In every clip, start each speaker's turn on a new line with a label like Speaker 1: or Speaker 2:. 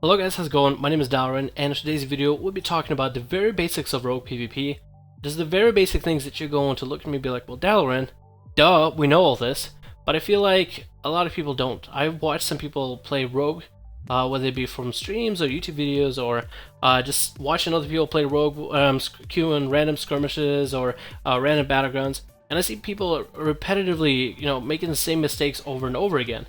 Speaker 1: Hello guys, how's it going? My name is Dalrin, and in today's video we'll be talking about the very basics of rogue PvP. Just the very basic things that you're going to look at me and be like, well Dalrin, duh, we know all this, but I feel like a lot of people don't. I've watched some people play rogue, whether it be from streams or YouTube videos or just watching other people play rogue, queuing random skirmishes or random battlegrounds, and I see people repetitively, making the same mistakes over and over again.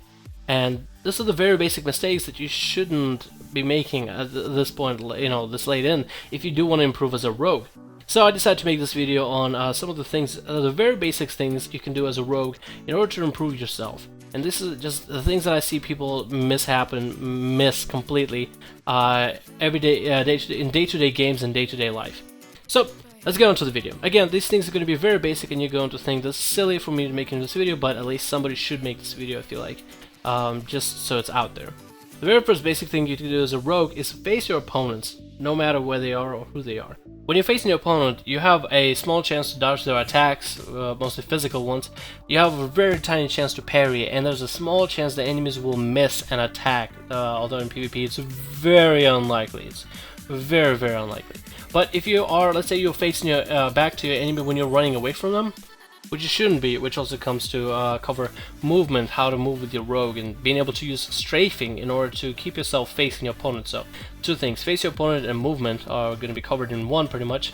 Speaker 1: And these are the very basic mistakes that you shouldn't be making at this point, this late in, if you do want to improve as a rogue. So I decided to make this video on some of the things, the very basic things you can do as a rogue in order to improve yourself. And this is just the things that I see people miss completely every day, in day-to-day games and day-to-day life. So let's get on to the video. Again, these things are going to be very basic, and you're going to think this is silly for me to make this video, but at least somebody should make this video, I feel like. Just so it's out there. The very first basic thing you can do as a rogue is face your opponents, no matter where they are or who they are. When you're facing your opponent, you have a small chance to dodge their attacks, mostly physical ones. You have a very tiny chance to parry, and there's a small chance the enemies will miss an attack, although in PvP it's very unlikely. It's very, very unlikely. But if you are, let's say you're facing your back to your enemy when you're running away from them, which you shouldn't be, which also comes to cover movement, how to move with your rogue, and being able to use strafing in order to keep yourself facing your opponent. So, two things, face your opponent and movement are going to be covered in one pretty much.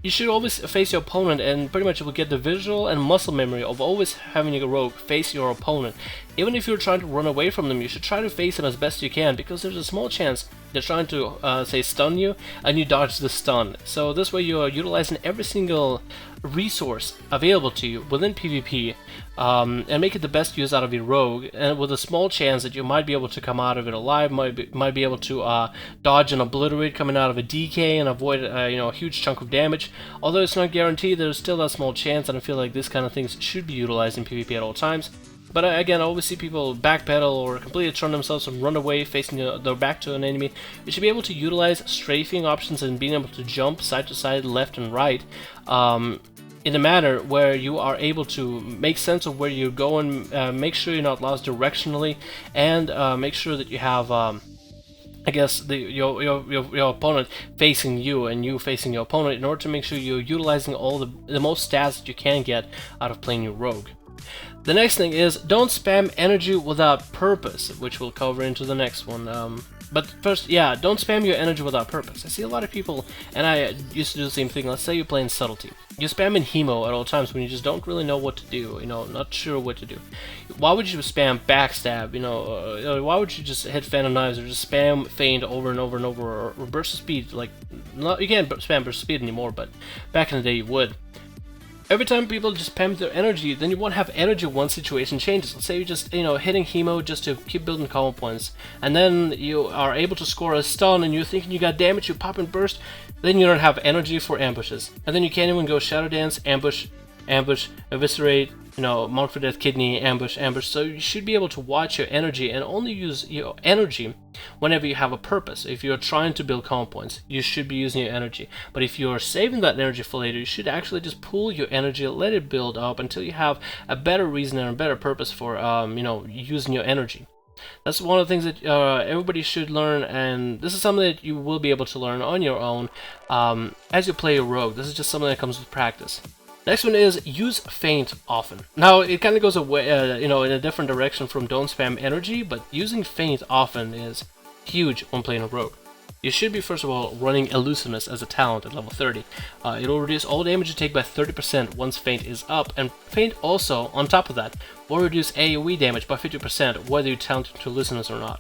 Speaker 1: You should always face your opponent, and pretty much you will get the visual and muscle memory of always having your rogue face your opponent. Even if you're trying to run away from them, you should try to face them as best you can, because there's a small chance they're trying to, say, stun you, and you dodge the stun. So this way you're utilizing every single resource available to you within PvP, and make it the best use out of your rogue, and with a small chance that you might be able to come out of it alive, might be able to dodge and obliterate coming out of a DK and avoid a huge chunk of damage. Although it's not guaranteed, there's still that small chance, and I feel like this kind of things should be utilized in PvP at all times. But again, I always see people backpedal or completely turn themselves and run away facing their back to an enemy. You should be able to utilize strafing options and being able to jump side to side, left and right, in a manner where you are able to make sense of where you're going, make sure you're not lost directionally, and make sure that you have I guess your opponent facing you and you facing your opponent, in order to make sure you're utilizing all the most stats that you can get out of playing your rogue. The next thing is, don't spam energy without purpose, which we'll cover into the next one. But first, yeah, don't spam your energy without purpose. I see a lot of people, and I used to do the same thing. Let's say you're playing subtlety. You spam in hemo at all times when you just don't really know what to do, not sure what to do. Why would you spam backstab, why would you just hit Phantom Knives or just spam feint over and over and over, or burst of speed? Like, you can't spam burst of speed anymore, but back in the day you would. Every time people just spam their energy, then you won't have energy once situation changes. Let's say you're just, hitting hemo just to keep building combo points, and then you are able to score a stun, and you're thinking you got damage, you pop and burst, then you don't have energy for ambushes. And then you can't even go Shadow Dance, ambush, eviscerate, Mark for Death, kidney, ambush. So you should be able to watch your energy and only use your energy whenever you have a purpose. If you're trying to build combo points, you should be using your energy. But if you're saving that energy for later, you should actually just pool your energy, let it build up until you have a better reason and a better purpose for, using your energy. That's one of the things that everybody should learn, and this is something that you will be able to learn on your own as you play a rogue. This is just something that comes with practice. Next one is, use feint often. Now, it kind of goes away, in a different direction from don't spam energy, but using feint often is huge when playing a rogue. You should be, first of all, running Elusiveness as a talent at level 30. It'll reduce all damage you take by 30% once feint is up, and feint also, on top of that, will reduce AoE damage by 50% whether you talent into Elusiveness or not.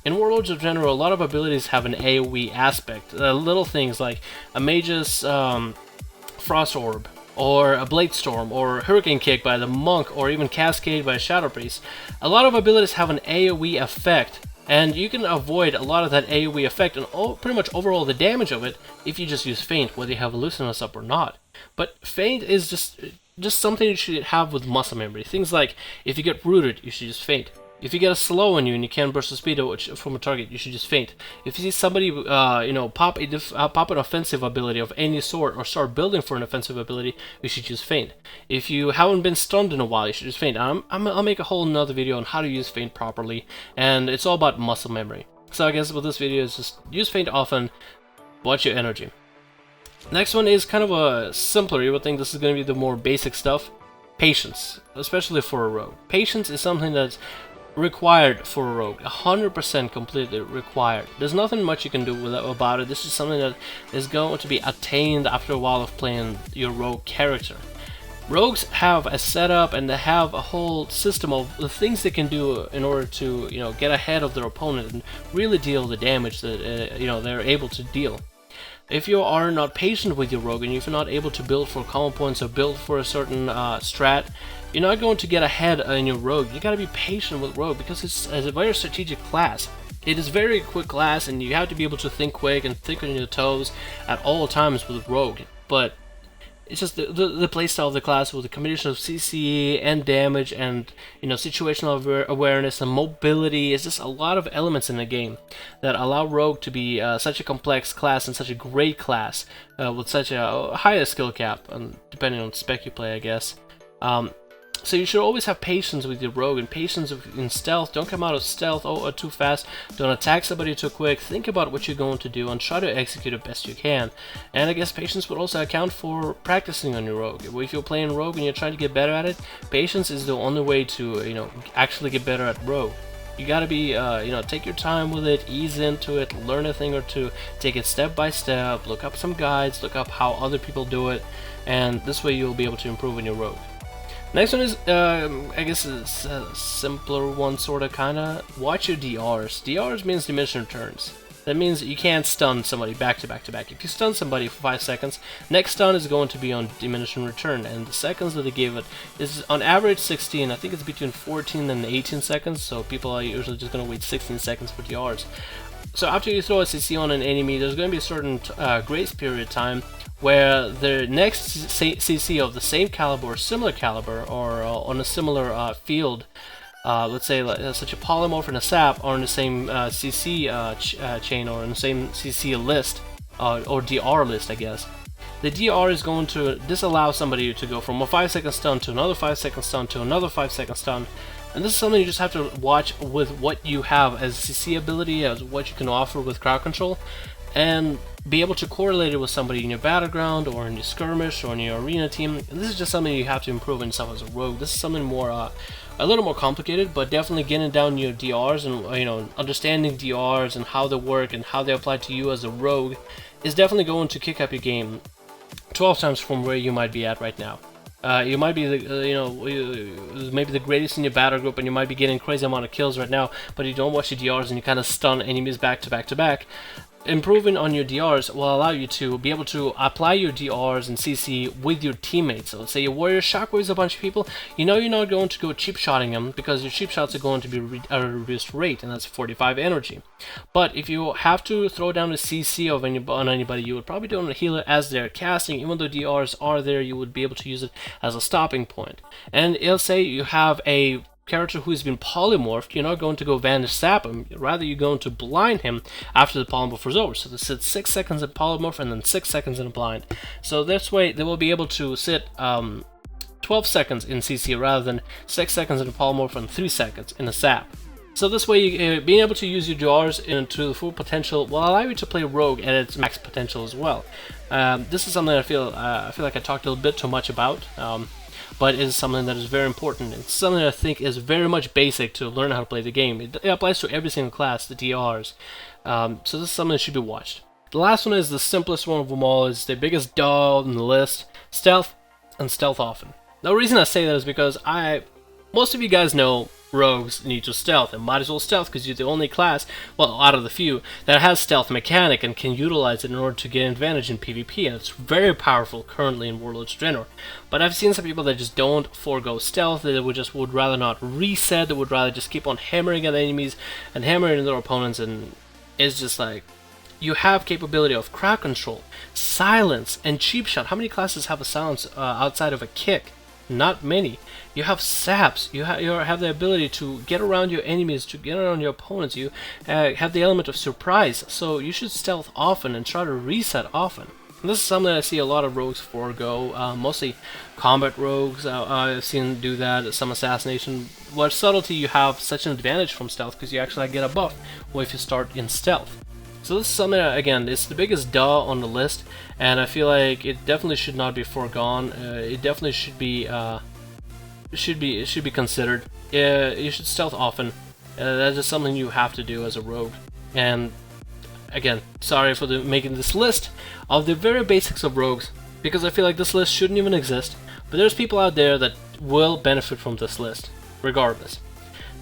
Speaker 1: In Warlords of Draenor, a lot of abilities have an AoE aspect. Little things like a Mage's Frost Orb, or a Blade Storm, or Hurricane Kick by the Monk, or even Cascade by Shadow Priest. A lot of abilities have an AoE effect, and you can avoid a lot of that AoE effect and pretty much overall the damage of it if you just use feint, whether you have Elusiveness up or not. But feint is just something you should have with muscle memory. Things like, if you get rooted, you should just feint. If you get a slow on you and you can't burst the speed from a target, you should just feint. If you see somebody, pop an offensive ability of any sort, or start building for an offensive ability, you should just feint. If you haven't been stunned in a while, you should just feint. I'll make a whole another video on how to use feint properly, and it's all about muscle memory. So I guess with this video is just use feint often, watch your energy. Next one is kind of a simpler, you would think this is going to be the more basic stuff. Patience, especially for a rogue. Patience is something that's required for a rogue, 100% completely required. There's nothing much you can do about it. This is something that is going to be attained after a while of playing your rogue character. Rogues have a setup and they have a whole system of the things they can do in order to, get ahead of their opponent and really deal the damage that they're able to deal. If you are not patient with your rogue and if you're not able to build for common points or build for a certain strat, you're not going to get ahead in your rogue. You gotta be patient with rogue because it's a very strategic class. It is very quick class and you have to be able to think quick and think on your toes at all times with rogue. But it's just the playstyle of the class with the combination of CC and damage and situational awareness and mobility. Is just a lot of elements in the game that allow rogue to be such a complex class and such a great class with such a higher skill cap, and depending on spec you play, I guess. So you should always have patience with your rogue and patience in stealth. Don't come out of stealth too fast. Don't attack somebody too quick. Think about what you're going to do and try to execute it best you can. And I guess patience would also account for practicing on your rogue. If you're playing rogue and you're trying to get better at it, patience is the only way to actually get better at rogue. You gotta be, take your time with it, ease into it, learn a thing or two, take it step by step, look up some guides, look up how other people do it, and this way you'll be able to improve on your rogue. Next one is, I guess it's a simpler one, sorta, kinda. Watch your DRs. DRs means diminishing returns. That means you can't stun somebody back to back to back. If you stun somebody for 5 seconds, next stun is going to be on diminishing return, and the seconds that they give it is on average 16. I think it's between 14 and 18 seconds, so people are usually just going to wait 16 seconds for DRs. So after you throw a CC on an enemy, there's going to be a certain grace period time where the next CC of the same caliber or similar caliber or on a similar field, let's say such a polymorph and a sap are on the same CC chain or in the same CC list or DR list, I guess. The DR is going to disallow somebody to go from a 5-second stun to another 5-second stun to another 5-second stun. And this is something you just have to watch with what you have as CC ability, as what you can offer with crowd control, and be able to correlate it with somebody in your battleground or in your skirmish or in your arena team. And this is just something you have to improve in yourself as a rogue. This is something more, a little more complicated, but definitely getting down your DRs and understanding DRs and how they work and how they apply to you as a rogue is definitely going to kick up your game 12 times from where you might be at right now. You might be maybe the greatest in your battle group and you might be getting crazy amount of kills right now, but you don't watch your DRs and you kind of stun enemies back to back to back. Improving on your DRs will allow you to be able to apply your DRs and CC with your teammates. So let's say your warrior shockwaves a bunch of people, you're not going to go cheap shotting them because your cheap shots are going to be at a reduced rate, and that's 45 energy. But if you have to throw down a CC on anybody, you would probably do it on a healer as they're casting. Even though DRs are there, you would be able to use it as a stopping point. And let's say you have a character who has been polymorphed, you're not going to go vanish sap him, rather you're going to blind him after the polymorph is over. So they sit 6 seconds in polymorph and then 6 seconds in a blind. So this way they will be able to sit 12 seconds in CC rather than 6 seconds in a polymorph and 3 seconds in a sap. So this way, being able to use your DRs into the full potential will allow you to play rogue at its max potential as well. This is something I feel like I talked a little bit too much about. But it is something that is very important. It's something that I think is very much basic to learn how to play the game. It applies to every single class, the DRs. So this is something that should be watched. The last one is the simplest one of them all. Is the biggest dog in the list: stealth and stealth often. The reason I say that is because most of you guys know rogues need to stealth, and might as well stealth because you're the only class, well, out of the few, that has stealth mechanic and can utilize it in order to get advantage in PvP, and it's very powerful currently in Warlords of Draenor. But I've seen some people that just don't forego stealth, they would rather not reset, they would rather just keep on hammering at enemies and hammering at their opponents, and it's just like, you have capability of crowd control, silence, and cheap shot. How many classes have a silence outside of a kick? Not many. You have saps, you have the ability to get around your enemies, to get around your opponents, you have the element of surprise, so you should stealth often and try to reset often. And this is something I see a lot of rogues forego, mostly combat rogues. I've seen do that, some assassination. What subtlety, you have such an advantage from stealth because you actually get a buff if you start in stealth. So this is something that, again, it's the biggest duh on the list, and I feel like it definitely should not be foregone. It definitely should be considered. You should stealth often. That is something you have to do as a rogue. And again, sorry for making this list of the very basics of rogues, because I feel like this list shouldn't even exist, but there's people out there that will benefit from this list, regardless.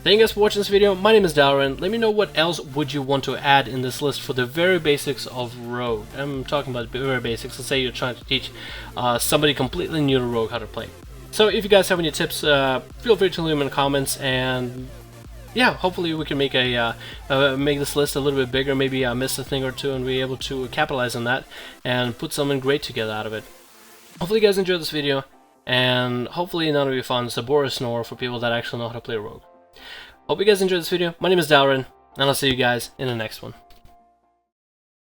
Speaker 1: Thank you guys for watching this video. My name is Dalaran. Let me know what else would you want to add in this list for the very basics of rogue. I'm talking about the very basics. Let's say you're trying to teach somebody completely new to rogue how to play. So if you guys have any tips, feel free to leave them in the comments, and yeah, hopefully we can make make this list a little bit bigger, maybe miss a thing or two and be able to capitalize on that and put something great together out of it. Hopefully you guys enjoyed this video, and hopefully none of you found Sabora Snore for people that actually know how to play Rogue. Hope you guys enjoyed this video. My name is Dalaran, and I'll see you guys in the next one.